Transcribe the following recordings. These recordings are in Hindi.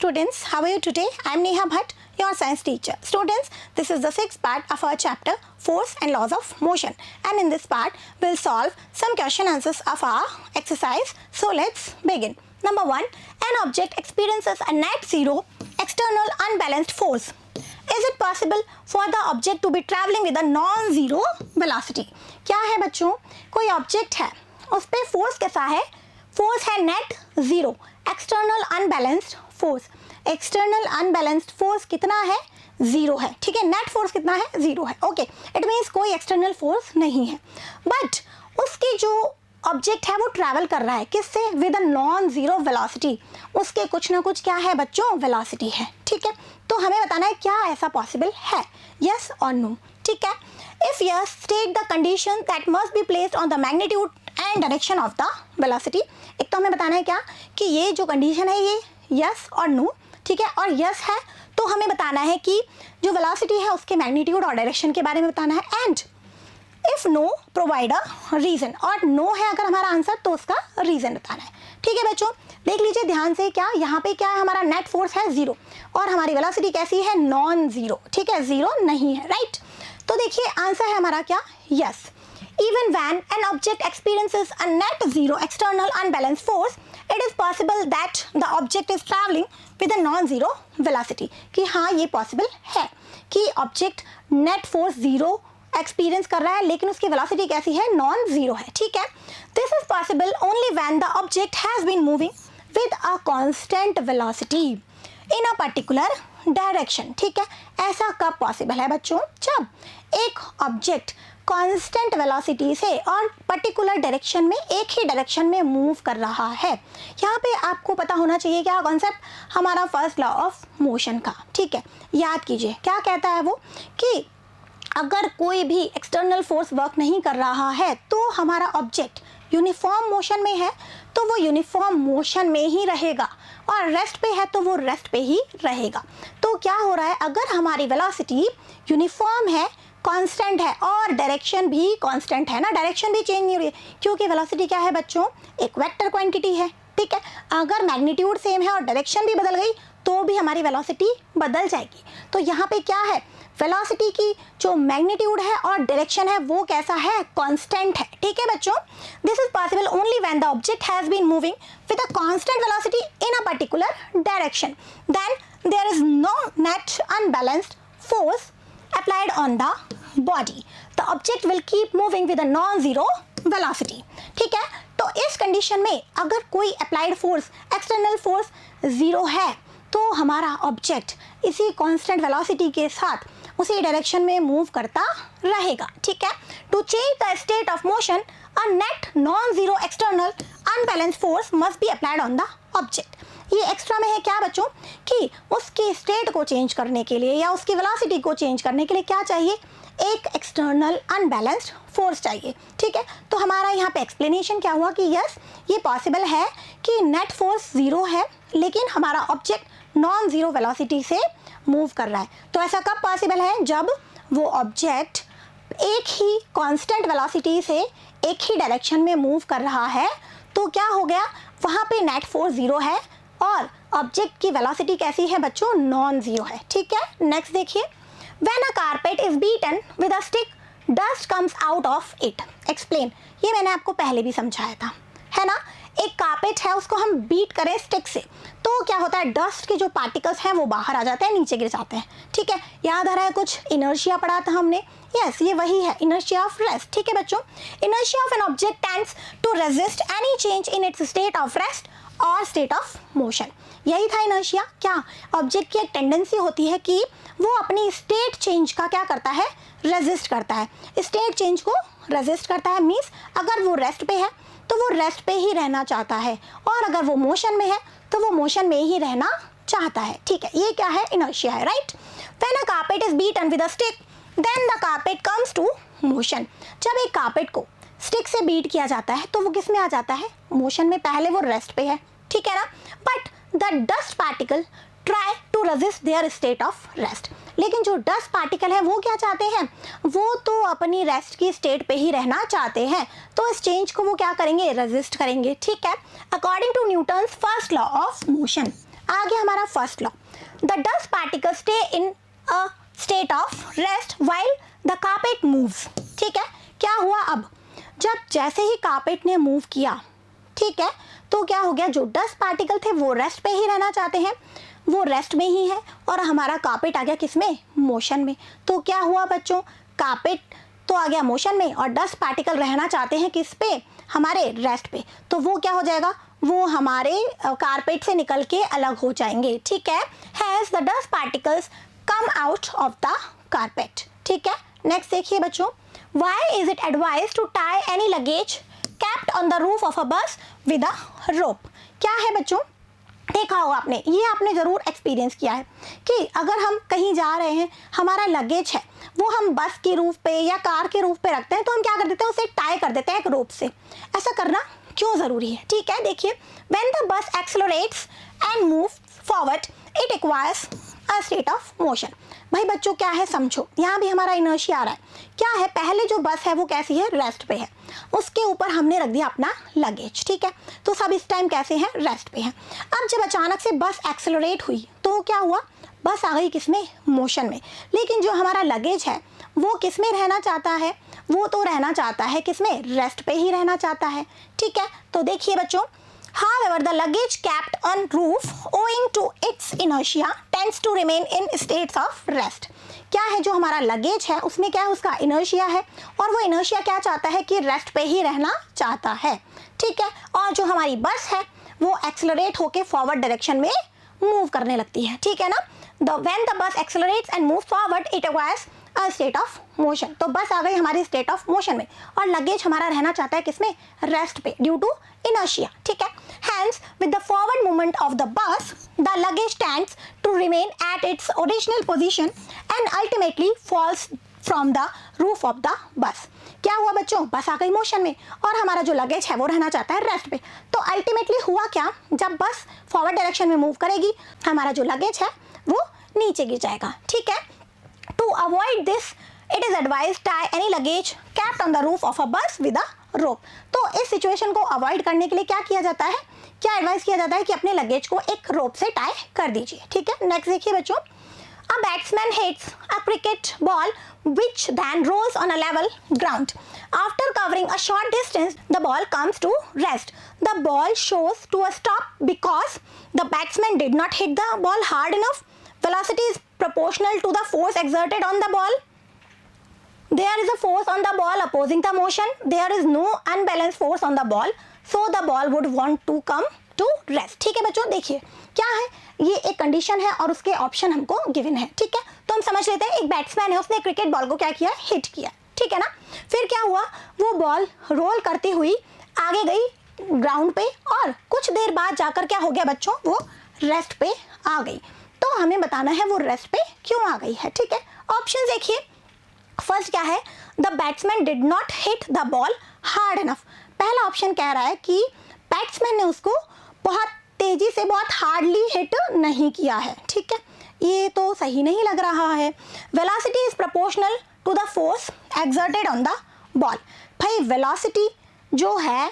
students, how are you today? I am Neha Bhatt, your science teacher. Students, this is the sixth part of our chapter Force and Laws of Motion, and in this part we'll solve some question answers of our exercise. So let's begin. Number 1, an object experiences a net zero external unbalanced force. Is it possible for the object to be traveling with a non-zero velocity? क्या है बच्चों, कोई ऑब्जेक्ट है, उस पर फोर्स कैसा है? फोर्स है net zero, external unbalanced force. External unbalanced force कितना है? जीरो है. ठीक है, नेट फोर्स कितना है? जीरो है. ओके, इट मीन्स कोई एक्सटर्नल फोर्स नहीं है, बट उसकी जो ऑब्जेक्ट है वो ट्रैवल कर रहा है किससे? With a non zero velocity. उसके कुछ ना कुछ क्या है बच्चों? वेलोसिटी है. ठीक है, तो हमें बताना है क्या ऐसा पॉसिबल है, यस और नो. ठीक है, if yes state the condition that must be placed on the magnitude and direction of the velocity. एक तो हमें बताना है क्या कि ये जो कंडीशन है ये यस और नो. ठीक है, और यस है तो हमें बताना है कि जो वेलोसिटी है उसके मैग्नीट्यूड और डायरेक्शन के बारे में बताना है. And if no provide a reason, और नो है अगर हमारा आंसर तो उसका रीजन बताना है. ठीक है बच्चों, देख लीजिए ध्यान से, क्या यहाँ पे क्या है? हमारा नेट फोर्स है जीरो और हमारी वेलोसिटी कैसी है? Non zero. ठीक है, जीरो नहीं है, राइट. तो देखिए आंसर है हमारा क्या? Yes. Even when an object experiences a net zero external unbalanced force, it is possible that the object is traveling with a non-zero velocity. कि हाँ ये possible है कि object net force zero experience कर रहा है लेकिन उसकी velocity कैसी है? non-zero है. ठीक है, this is possible only when the object has been moving with a constant velocity in a particular direction. ठीक है, ऐसा कब पॉसिबल है बच्चों? जब एक ऑब्जेक्ट कांस्टेंट वेलोसिटी से और पर्टिकुलर डायरेक्शन में, एक ही डायरेक्शन में मूव कर रहा है. यहाँ पे आपको पता होना चाहिए क्या कॉन्सेप्ट? हमारा फर्स्ट लॉ ऑफ मोशन का. ठीक है, याद कीजिए क्या कहता है वो, कि अगर कोई भी एक्सटर्नल फोर्स वर्क नहीं कर रहा है तो हमारा ऑब्जेक्ट यूनिफॉर्म मोशन में है तो वो यूनिफॉर्म मोशन में ही रहेगा, और रेस्ट पे है तो वो रेस्ट पे ही रहेगा. तो क्या हो रहा है, अगर हमारी वेलोसिटी यूनिफॉर्म है, कांस्टेंट है और डायरेक्शन भी कांस्टेंट है ना, डायरेक्शन भी चेंज नहीं हो रही है क्योंकि वेलोसिटी क्या है बच्चों? एक वेक्टर क्वांटिटी है. ठीक है, अगर मैग्नीट्यूड सेम है और डायरेक्शन भी बदल गई तो भी हमारी वेलोसिटी बदल जाएगी. तो यहाँ पे क्या है, वेलोसिटी की जो मैग्नीट्यूड है और डायरेक्शन है वो कैसा है? कांस्टेंट है. ठीक है बच्चों, this is possible only when the object has been moving with a constant velocity in a particular direction. Then there is no net unbalanced force applied on the body. The object will keep moving with a non-zero velocity. ठीक है, तो इस कंडीशन में अगर कोई applied force, external force zero है तो हमारा ऑब्जेक्ट इसी कांस्टेंट वेलोसिटी के साथ उसी डायरेक्शन में मूव करता रहेगा. ठीक है, to change the state of motion a net non zero external unbalanced force must be applied on the object. ये एक्स्ट्रा में है क्या बच्चों, कि उसकी स्टेट को चेंज करने के लिए या उसकी वेलोसिटी को चेंज करने के लिए क्या चाहिए? एक एक्सटर्नल अनबैलेंस्ड फोर्स चाहिए. ठीक है, तो हमारा यहाँ पे एक्सप्लेनेशन क्या हुआ कि यस ये पॉसिबल है कि नेट फोर्स जीरो है लेकिन हमारा ऑब्जेक्ट नॉन जीरो वेलोसिटी से मूव कर रहा है. तो ऐसा कब पॉसिबल है? जब वो ऑब्जेक्ट एक ही कांस्टेंट वेलोसिटी से एक ही डायरेक्शन में मूव कर रहा है. तो क्या हो गया, वहाँ पे नेट फोर्स जीरो है और ऑब्जेक्ट की वेलोसिटी कैसी है बच्चों? नॉन जीरो है. ठीक है, नेक्स्ट देखिए, when a carpet is beaten with a stick dust comes out of it. Explain. ये मैंने आपको पहले भी समझाया था, है ना. एक कारपेट है, उसको हम बीट करें स्टिक से तो क्या होता है? डस्ट के जो पार्टिकल्स हैं वो बाहर आ जाते हैं, नीचे गिर जाते हैं. ठीक है, याद आ रहा है कुछ इनर्शिया पढ़ा था हमने? यस, ये वही है, इनर्शिया ऑफ रेस्ट. ठीक है बच्चों, inertia of an object tends to resist any change in its state of rest और स्टेट ऑफ मोशन. यही था इनर्शिया. क्या ऑब्जेक्ट की एक टेंडेंसी होती है कि वो अपनी स्टेट चेंज का क्या करता है? रेजिस्ट करता है. स्टेट चेंज को रेजिस्ट करता है मीन्स अगर वो रेस्ट पे है तो वो रेस्ट पे ही रहना चाहता है, और अगर वो मोशन में है तो वो मोशन में ही रहना चाहता है. ठीक है, ये क्या है? इनर्शिया है, right. When a carpet is beaten with a stick then the carpet comes to motion. जब एक कारपेट को स्टिक से बीट किया जाता है तो वो किस में आ जाता है? मोशन में. पहले वो रेस्ट पे है, ठीक है ना, but the dust particle try to resist their state of rest. लेकिन जो डस्ट पार्टिकल है वो क्या चाहते हैं? वो तो अपनी रेस्ट की स्टेट पे ही रहना चाहते हैं, तो इस चेंज को वो क्या करेंगे? रेजिस्ट करेंगे. ठीक है, according to Newton's first law of motion. आ गया हमारा first law, the dust particle stay in a state of rest while the carpet moves. ठीक है, क्या हुआ अब, जब जैसे ही कार्पेट ने मूव किया, ठीक है, तो क्या हो गया, जो डस्ट पार्टिकल थे वो रेस्ट पे ही रहना चाहते हैं, वो रेस्ट में ही है, और हमारा कार्पेट आ गया किसमें, मोशन में। तो क्या हुआ बच्चों, कार्पेट तो आ गया मोशन में और डस्ट पार्टिकल रहना चाहते हैं किस पे, हमारे रेस्ट पे। तो वो क्या हो जाएगा, वो हमारे कारपेट से निकल के अलग हो जाएंगे। ठीक है, has the dust particles come out of the carpet. ठीक है, नेक्स्ट देखिए बच्चों, why is it advise to tie any luggage kept on the roof of a bus with अ रोप। क्या है बच्चों, देखा होगा आपने, ये आपने ज़रूर एक्सपीरियंस किया है कि अगर हम कहीं जा रहे हैं, हमारा लगेज है वो हम बस के रूफ पे या कार के रूफ पे रखते हैं, तो हम क्या कर देते हैं, उसे टाई कर देते हैं एक रोप से। ऐसा करना क्यों ज़रूरी है, ठीक है, देखिए, when the bus accelerates and move forward it requires a state of motion. भाई बच्चों क्या है, समझो, यहाँ भी हमारा इनर्शिया आ रहा है। क्या है, पहले जो बस है वो कैसी है, रेस्ट पे है, उसके ऊपर हमने रख दिया अपना लगेज। ठीक है, तो सब इस टाइम कैसे हैं, रेस्ट पे हैं। अब जब अचानक से बस एक्सेलरेट हुई तो क्या हुआ, बस आ गई किसमें, मोशन में। लेकिन जो हमारा लगेज है वो किस में रहना चाहता है, वो तो रहना चाहता है किसमें, रेस्ट पे ही रहना चाहता है। ठीक है, तो देखिए बच्चों, however the luggage kept on roof owing to its inertia tends to remain in states of rest। क्या है, जो हमारा लगेज है उसमें क्या है, उसका इनर्शिया है, और वो इनर्शिया क्या चाहता है कि रेस्ट पे ही रहना चाहता है। ठीक है, और जो हमारी बस है वो एक्सेलरेट होके फॉरवर्ड डायरेक्शन में मूव करने लगती है। ठीक है ना, when the bus accelerates and moves forward it acquires a state of motion। तो बस आ गई हमारी स्टेट ऑफ मोशन में, और लगेज हमारा रहना चाहता है किसमें, रेस्ट पे, ड्यू टू inertia। ठीक है, hence with the forward movement of the bus the luggage tends to remain at its original position and ultimately falls from the roof of the bus। क्या हुआ बच्चों, बस आ गई मोशन में और हमारा जो लगेज है वो रहना चाहता है रेस्ट पे। तो अल्टीमेटली हुआ क्या, जब बस फॉरवर्ड डायरेक्शन में मूव करेगी, हमारा जो लगेज है वो नीचे गिर जाएगा। ठीक है, to avoid this it is advise tie any luggage kept on the roof of a bus with अ रोप। तो इस सिचुएशन को अवॉइड करने के लिए क्या किया जाता है, क्या एडवाइस किया जाता है कि अपने लगेज को एक रोप से टाई कर दीजिए। ठीक है, नेक्स्ट देखिए बच्चों, a batsman hits a cricket ball which then rolls on a level ground. After covering a short distance, the ball comes to rest. The ball shows to a stop because the batsman did not hit the ball hard enough. Velocity is proportional to the force exerted on the ball. There is a force on the ball opposing the motion. There is no unbalanced force on the ball, so the ball would want to come to rest। ठीक है बच्चों, देखिए क्या है, ये एक कंडीशन है और उसके ऑप्शन हमको गिवन है। ठीक है, तो हम समझ लेते हैं, एक बैट्समैन है, उसने क्रिकेट बॉल को क्या किया, हिट किया। ठीक है ना, फिर क्या हुआ, वो बॉल रोल करती हुई आगे गई ग्राउंड पे, और कुछ देर बाद जाकर क्या हो गया बच्चों, वो रेस्ट पे आ गई। तो हमें बताना है वो रेस्ट पे क्यों आ गई है। ठीक है, ऑप्शन देखिए, फर्स्ट क्या है, the batsman did not hit the ball hard enough. पहला ऑप्शन कह रहा है कि बैट्समैन ने उसको बहुत तेजी से, बहुत हार्डली हिट नहीं किया है। ठीक है, ये तो सही नहीं लग रहा है। Velocity is proportional to the force exerted on the ball. भाई वेलोसिटी जो है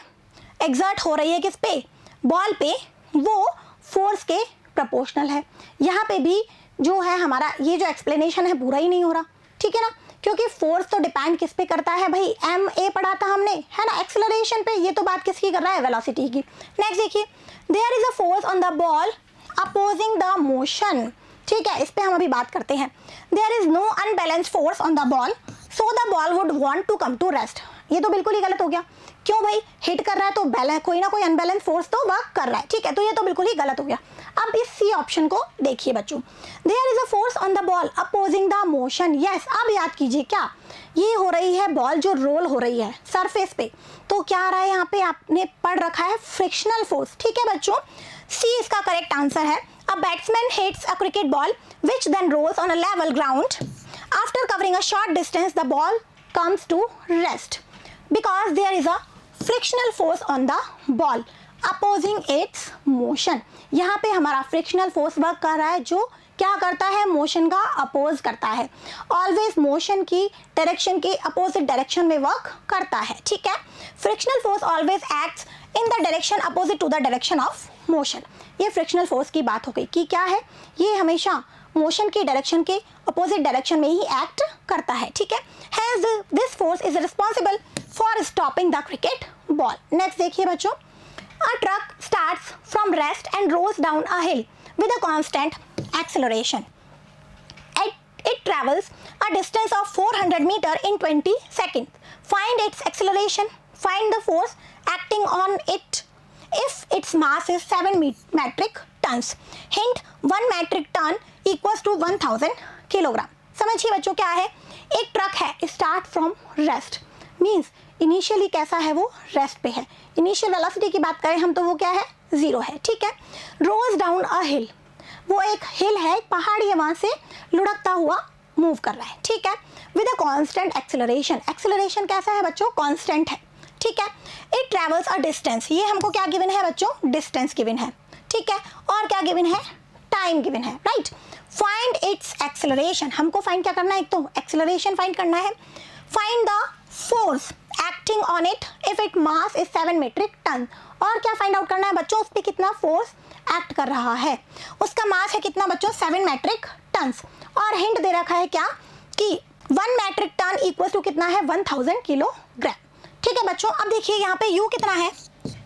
एक्सर्ट हो रही है किस पे, बॉल पे, वो फोर्स के प्रोपोर्शनल है। यहाँ पे भी जो है हमारा ये जो एक्सप्लेनेशन है पूरा ही नहीं हो रहा। ठीक है ना, क्योंकि फोर्स तो डिपेंड किस पे करता है भाई, ma पढ़ा था हमने, है ना, एक्सेलरेशन पे। ये तो बात किसकी कर रहा है, वेलोसिटी की। नेक्स्ट देखिए, there is a force on the ball opposing the motion. ठीक है, इस पे हम अभी बात करते हैं। There is no unbalanced force on the ball, so the ball would want to come to rest. ये तो बिल्कुल ही गलत हो गया। क्यों भाई, हिट कर रहा है तो कोई ना कोई अनबैलेंस फोर्स तो वर्क कर रहा है। ठीक है, तो ये तो बिल्कुल ही गलत हो गया। अब इस सी ऑप्शन को देखिए बच्चों, there is a force on the ball opposing the motion. Yes, अब याद कीजिए, क्या ये हो रही है, बॉल जो रोल हो रही है सरफेस पे, तो क्या आ रहा है यहाँ पे, आपने पढ़ रखा है फ्रिक्शनल फोर्स। ठीक है बच्चों, सी इसका करेक्ट आंसर है। A batsman hits a cricket ball which then rolls on a level ground. After covering a short distance the ball comes to rest because there is a frictional force on the ball opposing its motion। यहाँ पे हमारा फ्रिक्शनल फोर्स वर्क कर रहा है, जो क्या करता है, मोशन का अपोज करता है। ऑलवेज मोशन की डायरेक्शन के अपोजिट डायरेक्शन में वर्क करता है। ठीक है, frictional force always acts in the direction opposite to the direction of motion. ये फ्रिक्शनल फोर्स की बात हो गई कि क्या है, ये हमेशा मोशन की डायरेक्शन के अपोजिट डायरेक्शन में ही एक्ट करता है, ठीक है। Has this force is responsible for stopping the cricket ball. Next देखिए बच्चों, a truck starts from rest and rolls down a hill with a constant acceleration. It travels a distance of 400 meters in 20 seconds. Find its acceleration. Find the force acting on it if its mass is 7 metric tons. Hint: 1 metric ton equals to 1000 kilogram. समझिए बच्चों क्या है, एक ट्रक है, start from rest, means initially कैसा है, वो रेस्ट पे है। इनिशियल वेलोसिटी की बात करें हम तो वो क्या है, 0 है, ठीक है। रोज डाउन अ हिल, वो एक हिल है, एक पहाड़ी है, वहां से लुढ़कता हुआ मूव कर रहा है, ठीक है। With a constant acceleration, acceleration कैसा है बच्चों, कांस्टेंट है, ठीक है। इट ट्रेवल्स अ डिस्टेंस, ये हमको क्या गिवन है बच्चों, डिस्टेंस गिवन है, ठीक है। और क्या गिवन है, टाइम गिवन है, राइट। फाइंड इट्स एक्सेलरेशन, हमको फाइंड क्या करना है, एक तो एक्सेलरेशन फाइंड करना है। Find the force acting on it if it mass is 7 metric ton, और क्या फाइंड आउट करना है बच्चों, उस पर कितना फोर्स एक्ट कर रहा है। उसका मास है कितना बच्चों, 7 मेट्रिक टन्स, और हिंट दे रखा है क्या कि 1 मेट्रिक टन इक्वल टू कितना है, 1000 किलोग्राम, ठीक है बच्चों। अब देखिए यहाँ पे u कितना है,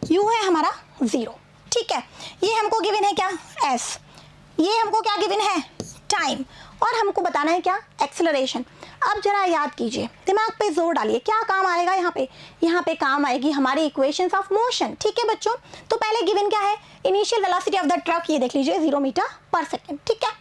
u है हमारा 0, ठीक है। ये हमको गिवन है क्या, s, ये हमको क्या गिवन है, टाइम, और हमको बताना है क्या, एक्सेलरेशन। अब जरा याद कीजिए, दिमाग पे जोर डालिए, क्या काम आएगा यहाँ पे काम आएगी हमारी इक्वेशंस ऑफ मोशन, ठीक है बच्चों। तो पहले गिवन क्या है, initial velocity of the truck, ये देख लीजिए 0 मीटर पर सेकेंड, ठीक है।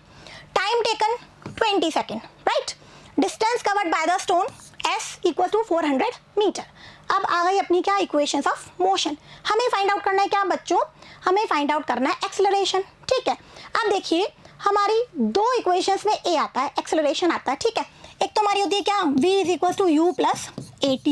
Time taken 20 second, right. Distance covered by the stone s equal to 400 metre. अब आ गई अपनी क्या, इक्वेशंस ऑफ मोशन। हमें फाइंड आउट करना है क्या बच्चों, हमें फाइंड आउट करना है एक्सेलरेशन, ठीक है। अब देखिए हमारी दो इक्वेशंस में a आता है, एक्सेलरेशन आता है, ठीक है। एक तो हमारी होती है क्या, v is equal to u plus at।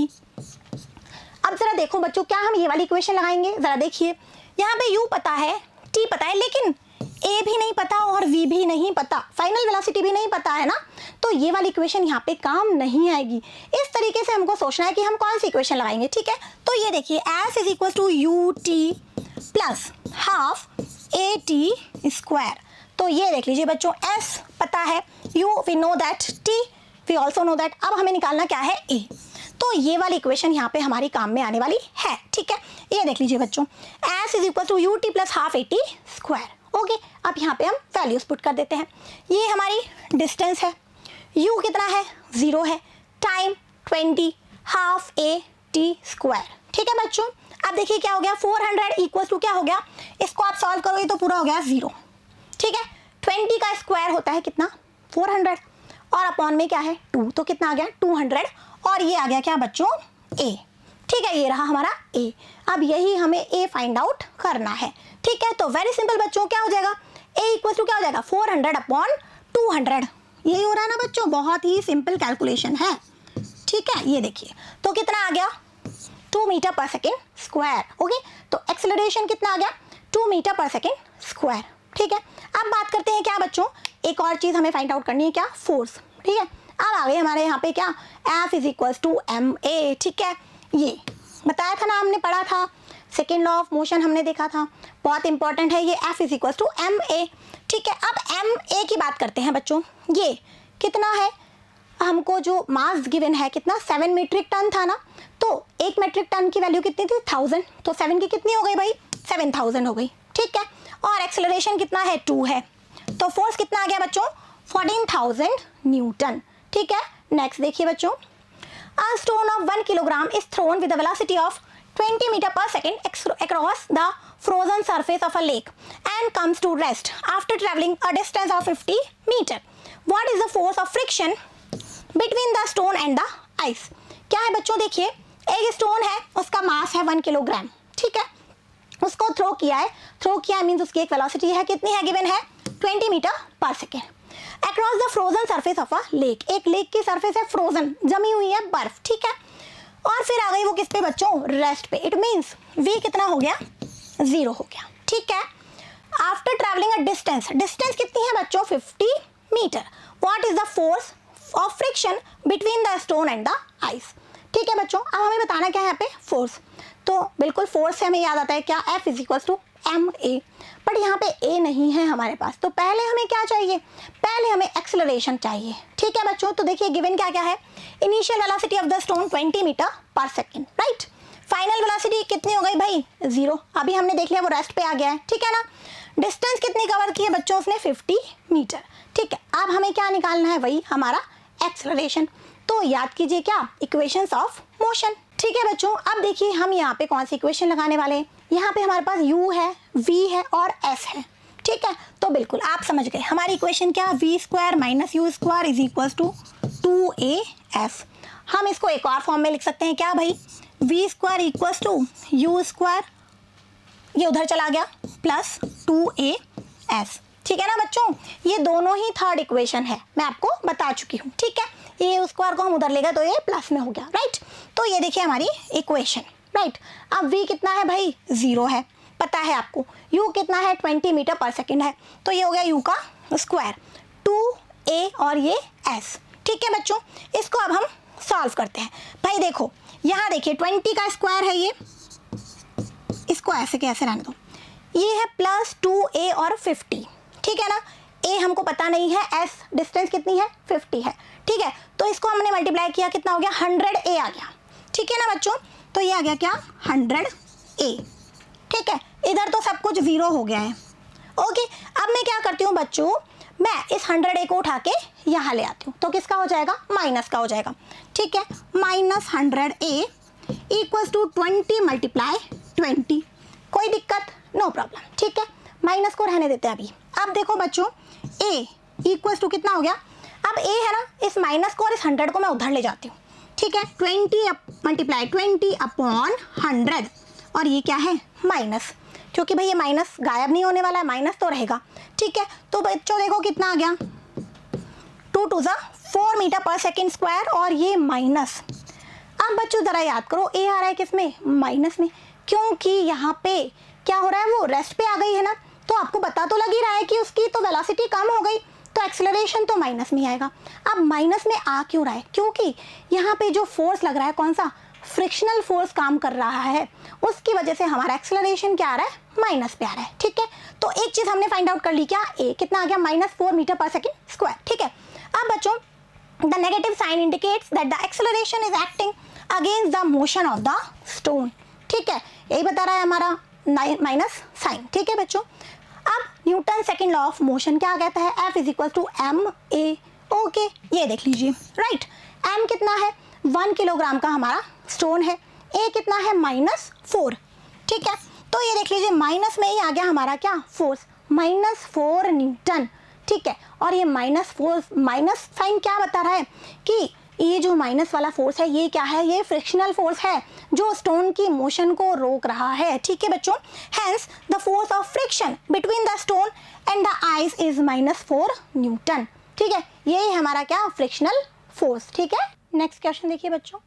अब जरा देखो बच्चों, क्या हम ये वाली इक्वेशन लगाएंगे, जरा देखिए, यहाँ पे u पता है, t पता है, लेकिन a भी नहीं पता और v भी नहीं पता, फाइनल वेलोसिटी भी नहीं पता है ना, तो ये वाली इक्वेशन यहाँ पे काम नहीं आएगी। इस तरीके से हमको सोचना है कि हम कौन सी इक्वेशन लगाएंगे, ठीक है। तो ये देखिए, s is equal to ut plus half at square. तो ये देख लीजिए बच्चों, s पता है, u we know that, t we also know that. अब हमें निकालना क्या है, a। तो ये वाली इक्वेशन यहाँ पे हमारी काम में आने वाली है, ठीक है। ये देख लीजिए बच्चों, s is equal to ut plus half at square, okay. अब यहाँ पे हम वैल्यूज पुट कर देते हैं। ये हमारी डिस्टेंस है, u कितना है, 0 है, टाइम 20, हाफ at स्क्वायर, ठीक है बच्चों। अब देखिए क्या हो गया, 400 इक्वल टू क्या हो गया, इसको आप सॉल्व करोगे तो पूरा हो गया 0, ठीक है। 20 का स्क्वायर होता है कितना, 400, और अपॉन में क्या है 2, तो कितना आ गया 200, और ये आ गया क्या बच्चों, a, ठीक है। ये रहा हमारा a। अब यही हमें a फाइंड आउट करना है, ठीक है। तो वेरी सिंपल बच्चों, क्या हो जाएगा, a इक्वल टू क्या हो जाएगा, 400 अपॉन 200, यही हो रहा है ना बच्चों, बहुत ही सिंपल कैलकुलेशन है, ठीक है। ये देखिए, तो कितना आ गया, 2 मीटर पर सेकेंड स्क्वायर, ओके। तो एक्सेलरेशन कितना आ गया, 2 मीटर पर सेकेंड स्क्वायर, ठीक है। अब बात करते हैं क्या बच्चों, एक और चीज हमें फाइंड आउट करनी है, क्या, फोर्स, ठीक है। अब आ गए हमारे यहाँ पे क्या, F is equal to ma, ठीक है। ये बताया था ना, हमने पढ़ा था, सेकेंड लॉ ऑफ मोशन हमने देखा था, बहुत इंपॉर्टेंट है ये, F is equal to ma, ठीक है। अब ma की बात करते हैं बच्चों, ये कितना है, हमको जो मास गिवन है कितना, 7 मीट्रिक टन था ना, तो 1 मीट्रिक टन की वैल्यू कितनी थी, 1000, तो 7 की कितनी हो गई भाई, 7000 हो गई, ठीक है। और एक्सेलरेशन कितना है, 2 है, तो फोर्स कितना आ गया बच्चों, 14000 न्यूटन, ठीक है। नेक्स्ट देखिए बच्चों, a stone of 1 kilogram is thrown with a velocity of 20 meter per second across the frozen surface of a lake and comes to rest after traveling a distance of 50 meter. What is the force of friction between the stone and the ice? क्या है बच्चों, देखिए एक स्टोन है, उसका मास है 1 किलोग्राम, ठीक है। उसको थ्रो किया मीन्स उसकी एक वेलोसिटी है, कितनी है, गिवन है 20 मीटर पर second. Across the frozen surface of a lake, एक लेक की सरफेस है फ्रोजन, जमी हुई है बर्फ, ठीक है। और फिर आ गई वो किस पे बच्चों, रेस्ट पे। इट मीन्स v कितना हो गया, 0 हो गया, ठीक है। आफ्टर ट्रैवलिंग अ डिस्टेंस कितनी है बच्चों, 50 metre. What is the force of friction between the stone and the ice, ठीक है बच्चों। अब हमें बताना क्या है यहाँ पे, फोर्स। तो बिल्कुल फोर्स से हमें याद आता है क्या, F is equal to ma। But यहाँ पे a नहीं है हमारे पास, तो पहले हमें क्या चाहिए, पहले हमें एक्सेलरेशन चाहिए। ठीक है बच्चों, तो देखिए गिवन क्या क्या है, initial velocity of the stone 20 metre पर सेकेंड, राइट। फाइनल वेलोसिटी कितनी हो गई भाई, 0। अभी हमने देख लिया वो रेस्ट पे आ गया है, ठीक है ना। डिस्टेंस कितनी कवर की है बच्चों उसने, 50 मीटर। ठीक है, अब हमें क्या निकालना है, वही हमारा एक्सेलरेशन। तो याद कीजिए क्या, इक्वेशंस ऑफ मोशन। ठीक है बच्चों, अब देखिए हम यहाँ पे कौन सी इक्वेशन लगाने वाले हैं। यहाँ पे हमारे पास u है, v है और s है। ठीक है, तो बिल्कुल आप समझ गए हमारी इक्वेशन क्या, v square minus u square is equal to 2af। हम इसको एक और फॉर्म में लिख सकते हैं क्या भाई, v square equal to u square, ये उधर चला गया, प्लस 2as। ठीक है ना बच्चों, ये दोनों ही थर्ड इक्वेशन है, मैं आपको बता चुकी हूँ। ठीक है, ये स्क्वायर को हम उधर लेगा तो ये प्लस में हो गया, राइट। तो ये देखिए हमारी इक्वेशन, राइट। अब v कितना है भाई, 0 है, पता है आपको। u कितना है, 20 मीटर पर सेकेंड है, तो ये हो गया u का स्क्वायर, 2a और ये s। ठीक है बच्चों, इसको अब हम सॉल्व करते हैं। भाई देखो यहाँ देखिए 20 का स्क्वायर है ये, इसको ऐसे कैसे रहने दो, ये है प्लस 2a और 50। ठीक है ना, a हमको पता नहीं है, s डिस्टेंस कितनी है, 50 है। ठीक है, तो इसको हमने मल्टीप्लाई किया, कितना हो गया, 100a आ गया। ठीक है ना बच्चों, तो ये आ गया क्या, 100a। ठीक है, इधर तो सब कुछ 0 हो गया है। ओके, अब मैं क्या करती हूँ बच्चों, मैं इस 100a को उठा के यहाँ ले आती हूँ, तो किसका हो जाएगा, माइनस का हो जाएगा। ठीक है, minus 100a equals to 20 multiply 20। कोई दिक्कत, नो प्रॉब्लम। ठीक है, माइनस को रहने देते हैं अभी। अब देखो बच्चों a इक्वल्स टू कितना हो गया, अब a है ना, इस माइनस को और इस 100 को मैं उधर ले जाती हूँ। ठीक है, 20 मल्टीप्लाई 20 अपॉन 100, और ये क्या है, माइनस, क्योंकि भाई ये माइनस गायब नहीं होने वाला है, माइनस तो रहेगा। ठीक है, तो बच्चों देखो कितना आ गया, 2 टू 4 मीटर पर सेकेंड स्क्वायर, और ये माइनस। अब बच्चों जरा याद करो, a आ रहा है किसमें, माइनस में, क्योंकि यहाँ पे क्या हो रहा है, वो रेस्ट पे आ गई है ना, तो आपको पता तो लग ही रहा है कि उसकी तो वेलोसिटी कम हो गई, तो एक्सेलरेशन तो माइनस में आएगा। अब माइनस में आ क्यों रहा है, क्योंकि यहाँ पे जो फोर्स लग रहा है, कौन सा, फ्रिक्शनल फोर्स काम कर रहा है, उसकी वजह से हमारा एक्सेलरेशन क्या आ रहा है, माइनस पे आ रहा है। ठीक है, तो एक चीज हमने फाइंड आउट कर ली, क्या, a कितना आ गया, -4 मीटर पर सेकेंड स्क्वायर। ठीक है, अब बच्चों the negative sign indicates that the acceleration is acting against the motion of the stone. ठीक है, यही बता रहा है हमारा माइनस साइन। ठीक है बच्चों, अब Newton second law of motion क्या कहता है, F is equal to ma। Okay, ये देख लीजिए, राइट। m कितना है, 1 किलोग्राम का हमारा स्टोन है, a कितना है, -4। ठीक है, तो ये देख लीजिए माइनस में ही आ गया हमारा क्या, फोर्स, -4 न्यूटन। ठीक है, और ये माइनस साइन क्या बता रहा है कि ये जो माइनस वाला फोर्स है, ये क्या है, ये फ्रिक्शनल फोर्स है जो स्टोन की मोशन को रोक रहा है। ठीक है बच्चों, hence the force of friction between the stone and the ice is -4 Newton. ठीक है, ये हमारा क्या, फ्रिक्शनल फोर्स। ठीक है, नेक्स्ट क्वेश्चन देखिए बच्चों,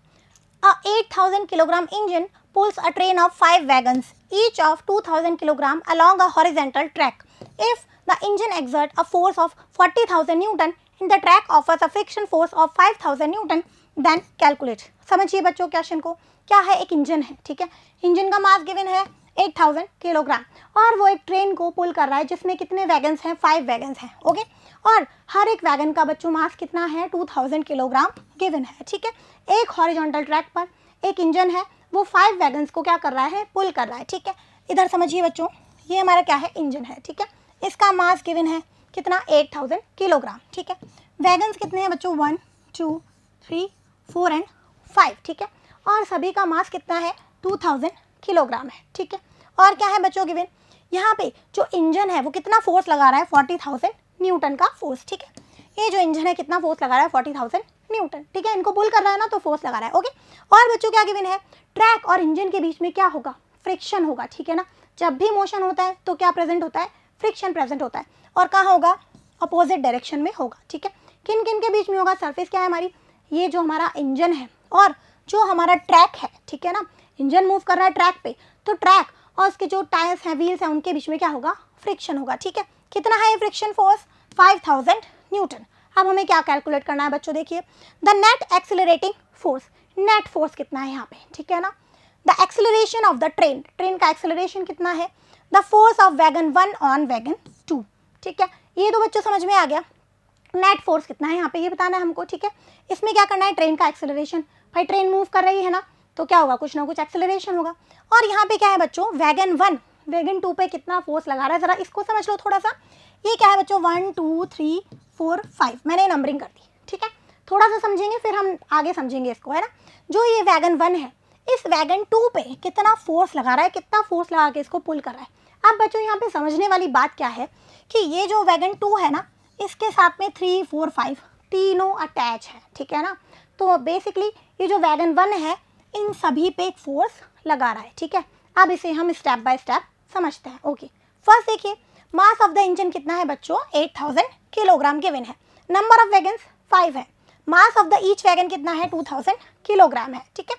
a 8000 kilogram engine pulls a train of 5 wagons, each of 2000 kilogram along a horizontal track. If the engine exerts a force of 40,000 Newton in the track offers a friction force of 5000 Newton, then calculate. समझिए बच्चों क्वेश्चन को, क्या है, एक इंजन है। ठीक है, इंजन का मास गिवन है 8000 किलोग्राम, और वो एक ट्रेन को पुल कर रहा है जिसमें कितने वैगन्स हैं, 5 वैगन्स हैं। ओके, और हर एक वैगन का बच्चों मास कितना है, 2000 किलोग्राम गिवन है। ठीक है, एक हॉरिजॉन्टल ट्रैक पर एक इंजन है, वो 5 वैगन्स को क्या कर रहा है, पुल कर रहा है। ठीक है, इधर समझिए बच्चों, ये हमारा क्या है, इंजन है। ठीक है, इसका मास गिवन है कितना, 8000 किलोग्राम। ठीक है, वैगन्स कितने हैं बच्चों, 1 2 3 4 एंड 5। ठीक है, और सभी का मास कितना है, 2000 किलोग्राम है। ठीक है, और क्या है बच्चों गिवन, यहाँ पे जो इंजन है वो कितना फोर्स लगा रहा है, 40,000 न्यूटन का फोर्स। ठीक है, ये जो इंजन है कितना फोर्स लगा रहा है, 40,000 न्यूटन। ठीक है, इनको पुल कर रहा है ना, तो फोर्स लगा रहा है। ओके, और बच्चों क्या गिवन है, ट्रैक और इंजन के बीच में क्या होगा, फ्रिक्शन होगा। ठीक है ना, जब भी मोशन होता है तो क्या प्रेजेंट होता है, फ्रिक्शन प्रेजेंट होता है, और कहाँ होगा, अपोजिट डायरेक्शन में होगा। ठीक है, किन किन के बीच में होगा, सरफेस क्या है हमारी, ये जो हमारा इंजन है और जो हमारा ट्रैक है। ठीक है ना, इंजन मूव कर रहा है ट्रैक पे, तो ट्रैक और उसके जो टायर्स हैं, व्हील्स हैं, उनके बीच में क्या होगा, फ्रिक्शन होगा। ठीक है, कितना है ये फ्रिक्शन फोर्स, 5000 न्यूटन। अब हमें क्या कैलकुलेट करना है बच्चों, देखिए the net accelerating force, net force कितना है यहाँ पे। ठीक है ना, the acceleration of the train, train का एक्सेलरेशन कितना है, the force of wagon 1 on wagon 2, ठीक है। ये तो बच्चों समझ में आ गया। नेट फोर्स कितना है यहाँ पे ये बताना है हमको, ठीक है। इसमें क्या करना है, ट्रेन का एक्सेलरेशन, भाई ट्रेन मूव कर रही है ना, तो क्या होगा, कुछ ना कुछ एक्सेलरेशन होगा। और यहाँ पे क्या है बच्चों, वैगन 1 वैगन 2 पे कितना फोर्स लगा रहा है, जरा इसको समझ लो थोड़ा सा। ये क्या है बच्चों, 1 2 3 4 5, मैंने नंबरिंग कर दी, ठीक है। थोड़ा सा समझेंगे फिर हम आगे समझेंगे इसको, है ना। जो ये वैगन 1 है, इस वैगन 2 पे कितना फोर्स लगा रहा है, कितना फोर्स लगा के इसको पुल कर रहा है। अब बच्चों यहाँ पे समझने वाली बात क्या है कि ये जो वैगन 2 है ना, इसके साथ में 3 4 5 तीनों अटैच है, ठीक है ना। तो बेसिकली ये जो वैगन 1 है, इन सभी पे एक फोर्स लगा रहा है, ठीक है। अब इसे हम स्टेप बाय स्टेप समझते हैं। ओके, फर्स्ट देखिए, मास ऑफ द इंजन कितना है बच्चों, 8000 किलोग्राम गिवन है। नंबर ऑफ वैगन्स 5 है। Mass of the each wagon कितना है, 2000 किलोग्राम है, ठीक है।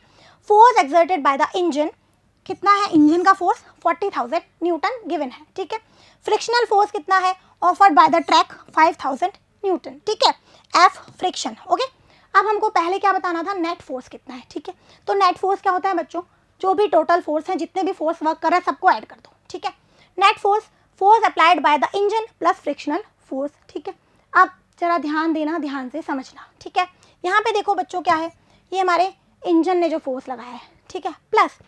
Force exerted by the engine कितना है, इंजन का फोर्स 40,000 न्यूटन गिवन है, ठीक है। फ्रिक्शनल फोर्स कितना है, offered by the track 5000 Newton, ठीक है। F friction, okay. अब हमको पहले क्या बताना था, नेट फोर्स कितना है, ठीक है। तो नेट फोर्स क्या होता है बच्चों, जो भी टोटल फोर्स है, जितने भी फोर्स वर्क कर रहे हैं सबको ऐड कर दो, ठीक है। Net force, force applied by the engine plus frictional force, ठीक है। अब जरा ध्यान देना, ध्यान से समझना, ठीक है। यहाँ पे देखो बच्चों क्या है, ये हमारे इंजन ने जो फोर्स लगाया है, ठीक है, प्लस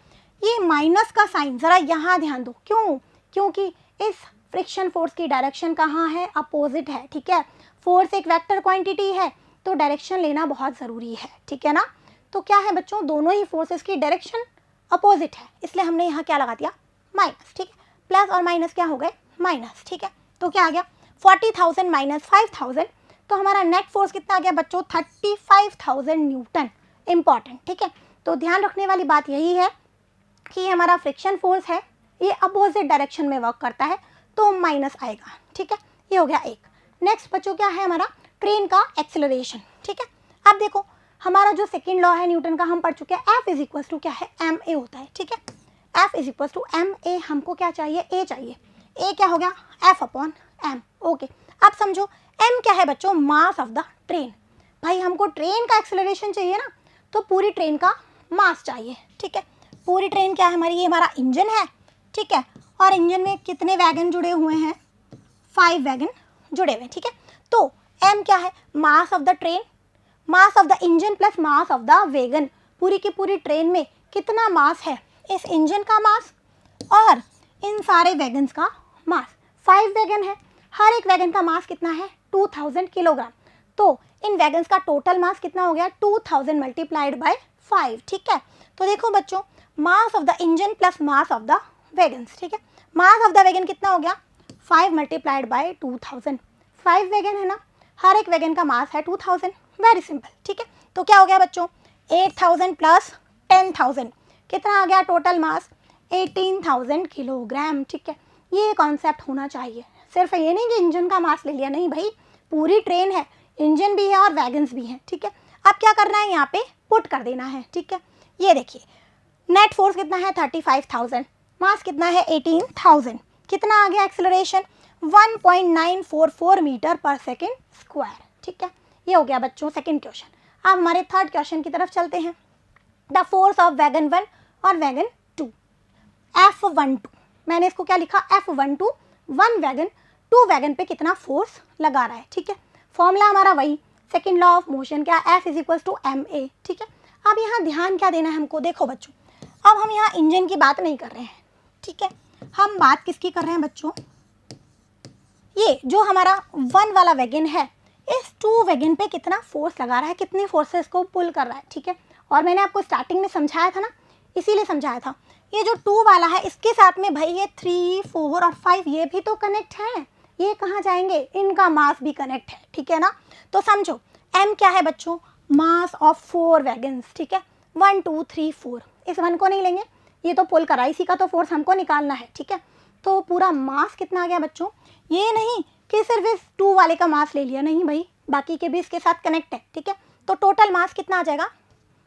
ये माइनस का साइन, जरा यहाँ ध्यान दो, क्यों, क्योंकि इस फ्रिक्शन फोर्स की डायरेक्शन कहाँ है, अपोजिट है, ठीक है। फोर्स एक वेक्टर क्वांटिटी है, तो डायरेक्शन लेना बहुत ज़रूरी है, ठीक है ना। तो क्या है बच्चों, दोनों ही फोर्सेस की डायरेक्शन अपोजिट है, इसलिए हमने यहाँ क्या लगा दिया, माइनस, ठीक है। प्लस और माइनस क्या हो गए, माइनस, ठीक है। तो क्या आ गया, 40,000 माइनस 5,000, तो हमारा नेट फोर्स कितना आ गया बच्चों, 35,000 न्यूटन, इंपॉर्टेंट, ठीक है। तो ध्यान रखने वाली बात यही है कि हमारा फ्रिक्शन फोर्स है, ये अपोजिट डायरेक्शन में वर्क करता है, तो माइनस आएगा, ठीक है। ये हो गया एक। नेक्स्ट बच्चों क्या है हमारा, ट्रेन का एक्सेलरेशन, ठीक है। अब देखो हमारा जो सेकंड लॉ है न्यूटन का, हम पढ़ चुके हैं, एफ इज इक्वल टू क्या है, एम ए होता है, ठीक है। F is equal to m a, हमको क्या चाहिए, ए चाहिए। ए क्या हो गया, एफ अपॉन एम, ओके। अब समझो एम क्या है बच्चों, मास ऑफ द ट्रेन। भाई हमको ट्रेन का एक्सेलरेशन चाहिए ना, तो पूरी ट्रेन का मास चाहिए, ठीक है। पूरी ट्रेन क्या है हमारी, ये हमारा इंजन है, ठीक है। और इंजन में कितने वैगन जुड़े हुए हैं, 5 वैगन जुड़े हुए हैं, ठीक है। तो एम क्या है, mass of the train, mass of the engine plus mass of the wagon, पूरी की पूरी ट्रेन में कितना मास है, इस इंजन का मास और इन सारे वैगन्स का मास। 5 वैगन है, हर एक वैगन का मास कितना है, 2000 किलोग्राम। तो इन वैगन्स का टोटल मास कितना हो गया, 2000 मल्टीप्लाइड बाय 5, ठीक है। तो देखो बच्चों, mass of the engine plus mass of the wagons, ठीक है। मास ऑफ द वैगन कितना हो गया, 5 मल्टीप्लाइड बाय 2000, 5 वैगन है ना, हर एक वैगन का मास है 2000, वेरी सिंपल, ठीक है। तो क्या हो गया बच्चों, 8000 प्लस 10,000 कितना आ गया टोटल मास, 18,000 किलोग्राम, ठीक है। ये कॉन्सेप्ट होना चाहिए, सिर्फ ये नहीं कि इंजन का मास ले लिया, नहीं भाई, पूरी ट्रेन है, इंजन भी है और वैगन्स भी हैं, ठीक है। अब क्या करना है, यहाँ पे पुट कर देना है, ठीक है। ये देखिए नेट फोर्स कितना है, 35,000, मास कितना है, 18,000, कितना आ गया एक्सेलरेशन, 1.944 मीटर पर सेकेंड स्क्वायर, ठीक है। ये हो गया बच्चों सेकेंड क्वेश्चन। अब हमारे थर्ड क्वेश्चन की तरफ चलते हैं। द फोर्स ऑफ वैगन 1 और वैगन 2, F12, मैंने इसको क्या लिखा, F12, 1 वैगन 2 वैगन पे कितना फोर्स लगा रहा है, ठीक है। फॉर्मूला हमारा वही, सेकेंड लॉ ऑफ मोशन क्या, F is equal to m a, ठीक है। अब यहाँ ध्यान क्या देना है हमको, देखो बच्चों, अब हम यहाँ इंजन की बात नहीं कर रहे हैं, ठीक है। हम बात किसकी कर रहे हैं बच्चों, ये जो हमारा 1 वाला वैगन है, इस 2 वैगन पे कितना फोर्स लगा रहा है, कितने फोर्सेस को पुल कर रहा है, ठीक है। और मैंने आपको स्टार्टिंग में समझाया था ना, इसीलिए समझाया था, ये जो 2 वाला है इसके साथ में भाई ये 3 4 और 5 ये भी तो कनेक्ट हैं, ये कहाँ जाएंगे, इनका मास भी कनेक्ट है, ठीक है ना। तो समझो m क्या है बच्चों, मास ऑफ 4 वैगन्स, ठीक है, 1 2 3 4, इस 1 को नहीं लेंगे, ये तो पुल करा, इसी का तो फोर्स हमको निकालना है, ठीक है। तो पूरा मास कितना आ गया बच्चों, ये नहीं कि सिर्फ इस 2 वाले का मास ले लिया, नहीं भाई, बाकी के भी इसके साथ कनेक्ट है, ठीक है। तो टोटल मास कितना आ जाएगा,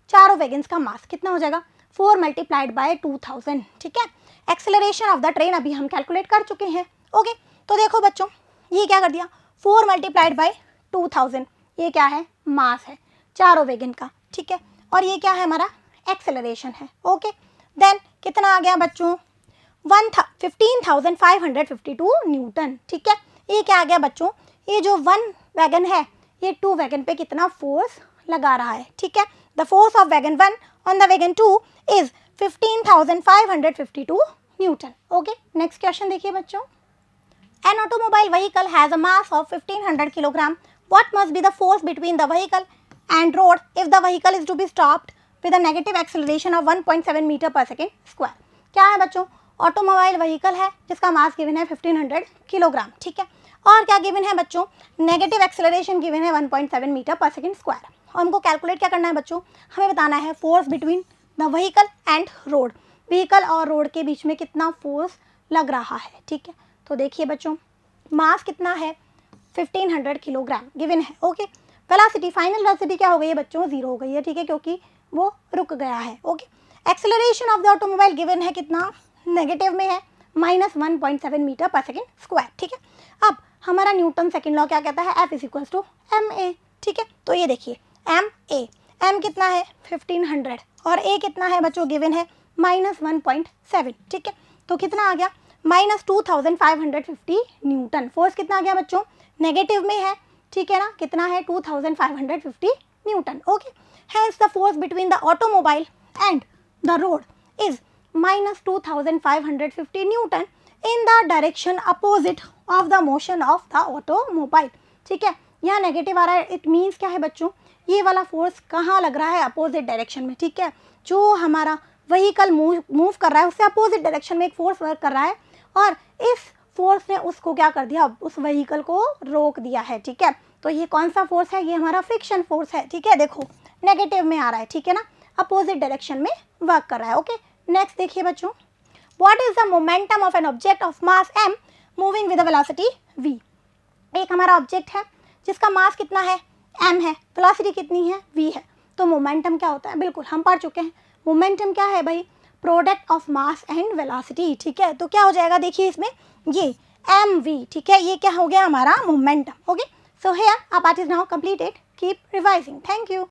चारों वैगन्स का मास कितना हो जाएगा, 4 मल्टीप्लाइड बाय 2000, ठीक है। एक्सेलरेशन ऑफ द ट्रेन अभी हम कैलकुलेट कर चुके हैं, ओके। तो देखो बच्चों, ये क्या कर दिया, 4 मल्टीप्लाइड बाय 2000, ये क्या है, मास है चारों वैगन का, ठीक है। और ये क्या है हमारा, एक्सेलरेशन है, ओके। देन कितना आ गया बच्चों 15,552 न्यूटन। ठीक है, ये क्या आ गया बच्चों, ये जो 1 वैगन है ये 2 वैगन पे कितना फोर्स लगा रहा है। ठीक है, the force of wagon 1 on the wagon 2 is 15,552 Newton. Okay, next question देखिए बच्चों, an automobile vehicle has a mass of 1500 kilogram. What must be the force between the vehicle and road if the vehicle is to be stopped with a negative acceleration of 1.7 metre पर सेकेंड स्क्वायर। क्या है बच्चों, ऑटोमोबाइल व्हीकल है जिसका मास गिवन है 1500 किलोग्राम। ठीक है, और क्या गिवन है बच्चों, नेगेटिव एक्सेलरेशन गिवन है 1.7 मीटर पर सेकेंड स्क्वायर। और हमको कैलकुलेट क्या करना है बच्चों, हमें बताना है force between the vehicle and road, vehicle और रोड के बीच में कितना फोर्स लग रहा है। ठीक है, तो देखिए बच्चों मास कितना है 1500 किलोग्राम गिवन है। ओके, वेलोसिटी, फाइनल वेलोसिटी क्या हो गई है बच्चों, 0 हो गई है। ठीक है, क्योंकि वो रुक गया है। Okay, acceleration of the automobile given है कितना, नेगेटिव में है -1.7 मीटर पर सेकेंड स्क्वायर। ठीक है, अब हमारा न्यूटन सेकेंड लॉ क्या कहता है, F is equal to ma। ठीक है, तो ये देखिए m कितना है 1500 और a कितना है बच्चों, गिवन है -1.7। ठीक है, तो कितना आ गया -2550 न्यूटन। फोर्स कितना आ गया बच्चों, नेगेटिव में है। ठीक है ना, कितना है 2550 Newton. Okay, hence the force between the automobile and the road is -2550 Newton in the direction opposite of the motion of the automobile. ठीक है, यहाँ नेगेटिव आ रहा है, इट मीन्स क्या है बच्चों, ये वाला फोर्स कहाँ लग रहा है, अपोजिट डायरेक्शन में। ठीक है, जो हमारा व्हीकल मूव कर रहा है उससे अपोजिट डायरेक्शन में एक फोर्स वर्क कर रहा है और इस फोर्स ने उसको क्या कर दिया, उस व्हीकल को रोक दिया है। ठीक है, तो ये कौन सा फोर्स है, ये हमारा फ्रिक्शन फोर्स है। ठीक है, देखो नेगेटिव में आ रहा है। ठीक है ना, अपोजिट डायरेक्शन में वर्क कर रहा है। ओके, नेक्स्ट देखिए बच्चों, what is the momentum of an object of mass m moving with velocity v। एक हमारा ऑब्जेक्ट है जिसका मास कितना है, m है, वेलोसिटी कितनी है, v है। तो मोमेंटम क्या होता है, बिल्कुल हम पढ़ चुके हैं। मोमेंटम क्या है भाई, product of mass and velocity. ठीक है, तो क्या हो जाएगा देखिए इसमें ये mv। ठीक है, ये क्या हो गया हमारा momentum. Okay, so here our part is now completed, keep revising, thank you.